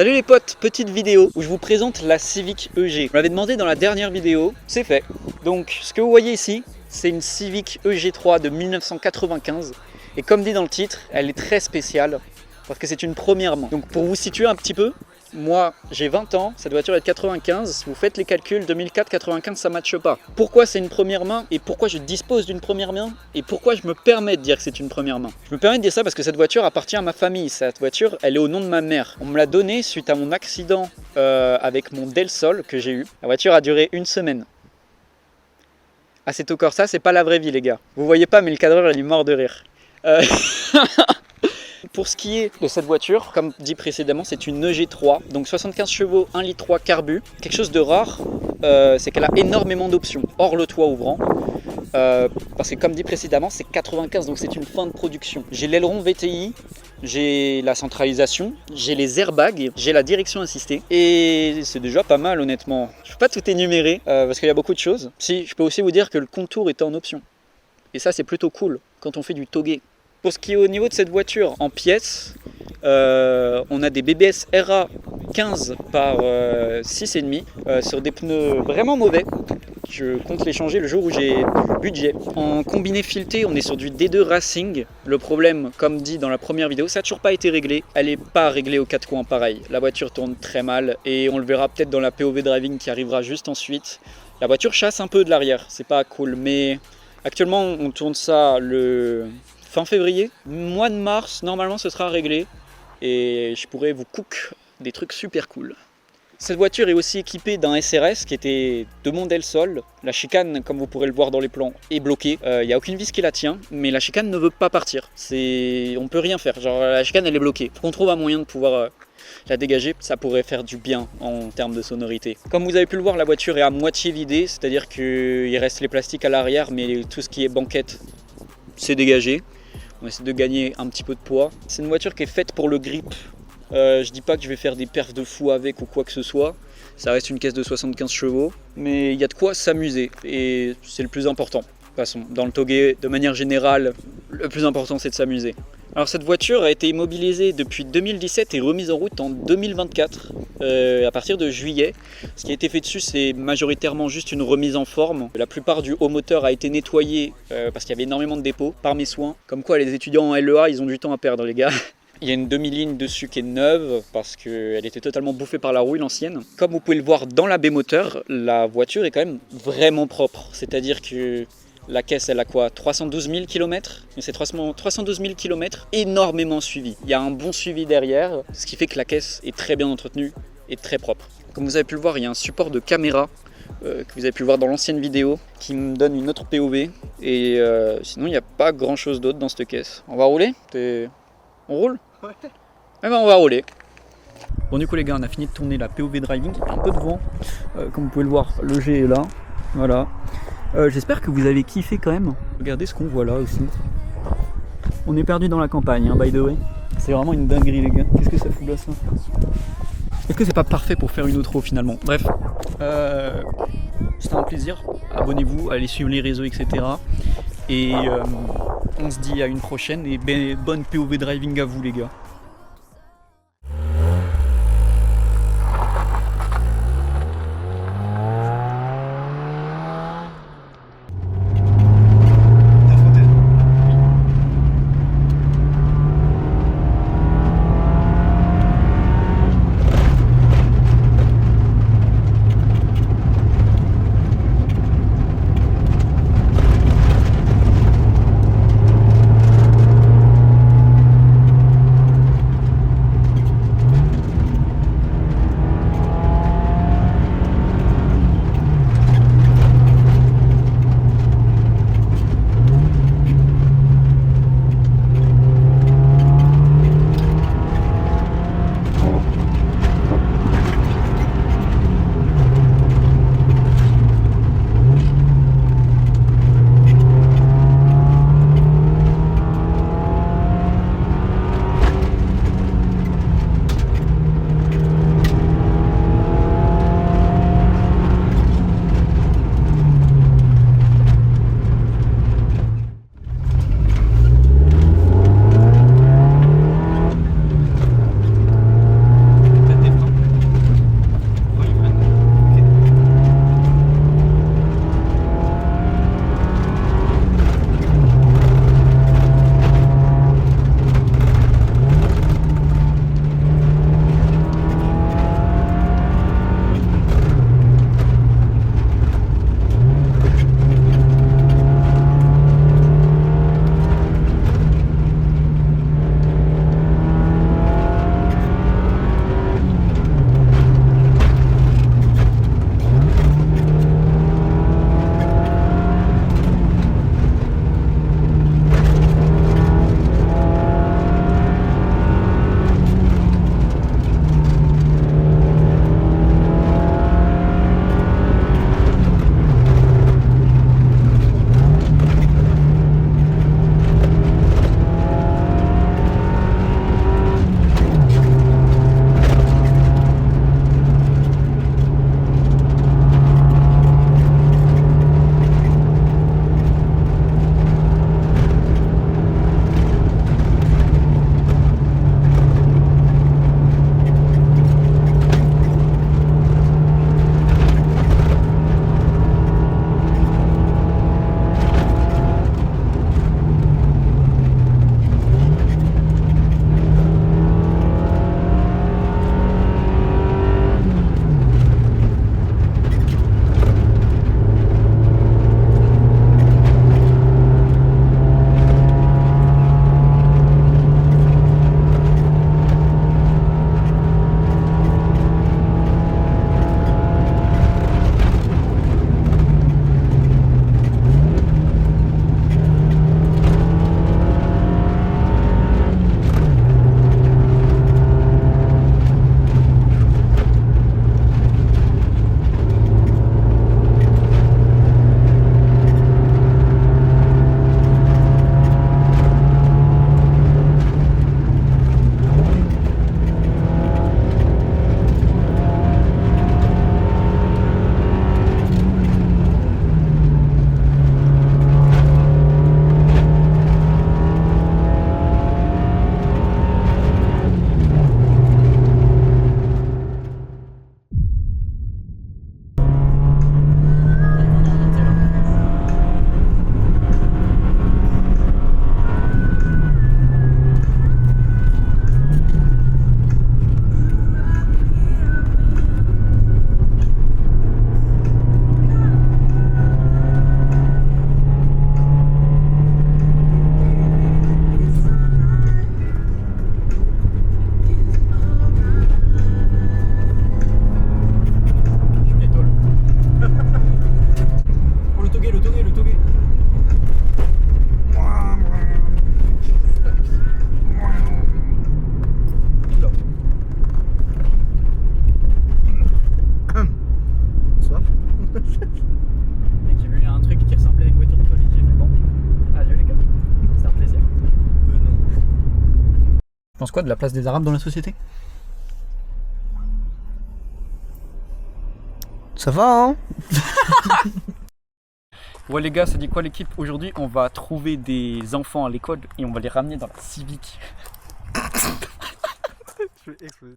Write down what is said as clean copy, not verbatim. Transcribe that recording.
Salut les potes, petite vidéo où je vous présente la Civic EG. Vous m'avez demandé dans la dernière vidéo, c'est fait. Donc ce que vous voyez ici, c'est une Civic EG3 de 1995. Et comme dit dans le titre, elle est très spéciale parce que c'est une première main. Donc pour vous situer un petit peu, moi j'ai 20 ans, cette voiture est de 95, vous faites les calculs, 2004-95 ça ne matche pas. Pourquoi c'est une première main et pourquoi je dispose d'une première main et pourquoi je me permets de dire que c'est une première main. Je me permets de dire ça parce que cette voiture appartient à ma famille, cette voiture elle est au nom de ma mère. On me l'a donnée suite à mon accident avec mon Del Sol que j'ai eu. La voiture a duré une semaine. Assetto Corsa, c'est pas la vraie vie les gars. Vous voyez pas mais le cadreur il est mort de rire. Pour ce qui est de cette voiture, comme dit précédemment, c'est une EG3, donc 75 chevaux, 1,3 litre carbu. Quelque chose de rare, c'est qu'elle a énormément d'options, hors le toit ouvrant. Parce que comme dit précédemment, c'est 95, donc c'est une fin de production. J'ai l'aileron VTI, j'ai la centralisation, j'ai les airbags, j'ai la direction assistée. Et c'est déjà pas mal honnêtement. Je ne peux pas tout énumérer, parce qu'il y a beaucoup de choses. Si, je peux aussi vous dire que le contour est en option. Et ça c'est plutôt cool, quand on fait du togué. Pour ce qui est au niveau de cette voiture en pièces, on a des BBS RA 15 par 6,5 sur des pneus vraiment mauvais. Je compte les changer le jour où j'ai du budget. En combiné fileté, on est sur du D2 Racing. Le problème, comme dit dans la première vidéo, ça n'a toujours pas été réglé. Elle n'est pas réglée aux 4 coins pareil. La voiture tourne très mal et on le verra peut-être dans la POV driving qui arrivera juste ensuite. La voiture chasse un peu de l'arrière, c'est pas cool, mais actuellement on tourne ça le fin février, mois de mars, normalement ce sera réglé et je pourrais vous cook des trucs super cool. Cette voiture est aussi équipée d'un SRS qui était de mon Del Sol. La chicane, comme vous pourrez le voir dans les plans, est bloquée. Il n'y a aucune vis qui la tient, mais la chicane ne veut pas partir. On peut rien faire, genre la chicane elle est bloquée. Faut qu'on trouve un moyen de pouvoir la dégager, ça pourrait faire du bien en termes de sonorité. Comme vous avez pu le voir, la voiture est à moitié vidée, c'est-à-dire qu'il reste les plastiques à l'arrière, mais tout ce qui est banquette, c'est dégagé. On essaie de gagner un petit peu de poids. C'est une voiture qui est faite pour le grip. Je dis pas que je vais faire des perfs de fou avec ou quoi que ce soit. Ça reste une caisse de 75 chevaux. Mais il y a de quoi s'amuser. Et c'est le plus important. De toute façon, dans le togué, de manière générale, le plus important c'est de s'amuser. Alors cette voiture a été immobilisée depuis 2017 et remise en route en 2024 à partir de juillet. Ce qui a été fait dessus c'est majoritairement juste une remise en forme. La plupart du haut moteur a été nettoyé parce qu'il y avait énormément de dépôts par mes soins. Comme quoi les étudiants en LEA ils ont du temps à perdre les gars. Il y a une demi-ligne dessus qui est neuve parce qu'elle était totalement bouffée par la rouille l'ancienne. Comme vous pouvez le voir dans la baie moteur, la voiture est quand même vraiment propre. C'est-à-dire que la caisse, elle a quoi, 312 000 km. C'est 312 000 km énormément suivi. Il y a un bon suivi derrière, ce qui fait que la caisse est très bien entretenue et très propre. Comme vous avez pu le voir, il y a un support de caméra que vous avez pu le voir dans l'ancienne vidéo qui me donne une autre POV. Et sinon, il n'y a pas grand-chose d'autre dans cette caisse. On va rouler ? On roule ? Ouais. Eh ben, on va rouler. Bon, du coup, les gars, on a fini de tourner la POV driving. Il y a un peu de vent. Comme vous pouvez le voir, le G est là. Voilà. J'espère que vous avez kiffé quand même. Regardez ce qu'on voit là aussi. On est perdu dans la campagne, hein, by the way. C'est vraiment une dinguerie les gars. Qu'est-ce que ça fout là ça ? Est-ce que c'est pas parfait pour faire une outro finalement ? Bref, c'était un plaisir. Abonnez-vous, allez suivre les réseaux, etc. Et on se dit à une prochaine et bonne POV driving à vous les gars. penses quoi de la place des Arabes dans la société? Ça va, hein? Ouais les gars, ça dit quoi l'équipe? Aujourd'hui on va trouver des enfants à l'école et on va les ramener dans la civique. Je vais exploser.